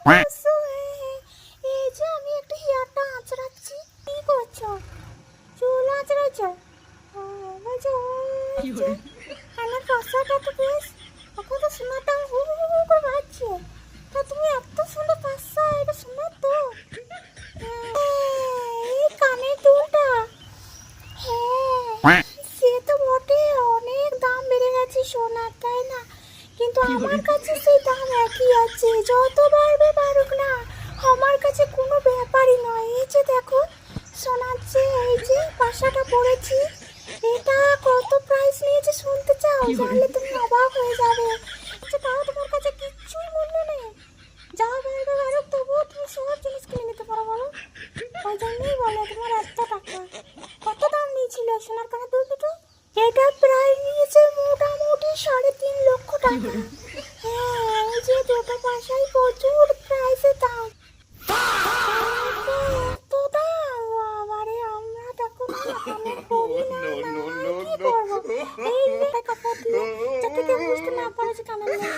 আসো, এই যে আমি একটু হেয়ারটা আঁচড়াচ্ছি। কি করছো? চুল আঁচড়াচ্ছো? বলছো ওই যে আমার পাশাটা তো বেশ, এখন তো সোনাটা হু হু হু করে বাজছে। তা তুমি এত সুন্দর পাশা, এটা সোনার তো? এই কানের দুলটা? হ্যাঁ, সে তো বটে, অনেক দাম বেড়ে গেছে সোনার, তাই না? কিন্তু আমার কাছে সেই দাম একই আছে, যত বাড়বে বাড়ুক না, আমার কাছে কোনো ব্যাপারই নয়। এই যে দেখো সোনার যে এই যে পাশাটা পরেছি, এটা কত প্রাইস নিয়েছে শুনতে চাও? জানলে তুমি অবাক হয়ে যাবে। আচ্ছা তাও তোমার কাছে কিচ্ছুই মূল্য নেই? যা বাড়বে বাড়ুক, তবুও তুমি সব জিনিস কিনে নিতে পারো, বলো? ওই জন্যই বলে তোমার এত টাকা। কত দাম নিয়েছিল সোনার কানের দুল দুটো? এটা প্রায় নিয়েছে মোটামুটি 3.5 লক্ষ টাকা। হ্যাঁ, এই যে দুটো পাশাই প্রচুর প্রাইসের দাম। এত দাম? বাবারে, আমরা তখন আমি পড়ি না, না কি করবো? এই টাকা দিয়ে যাতে কেউ বুঝতে না পারে যে কানের নেই।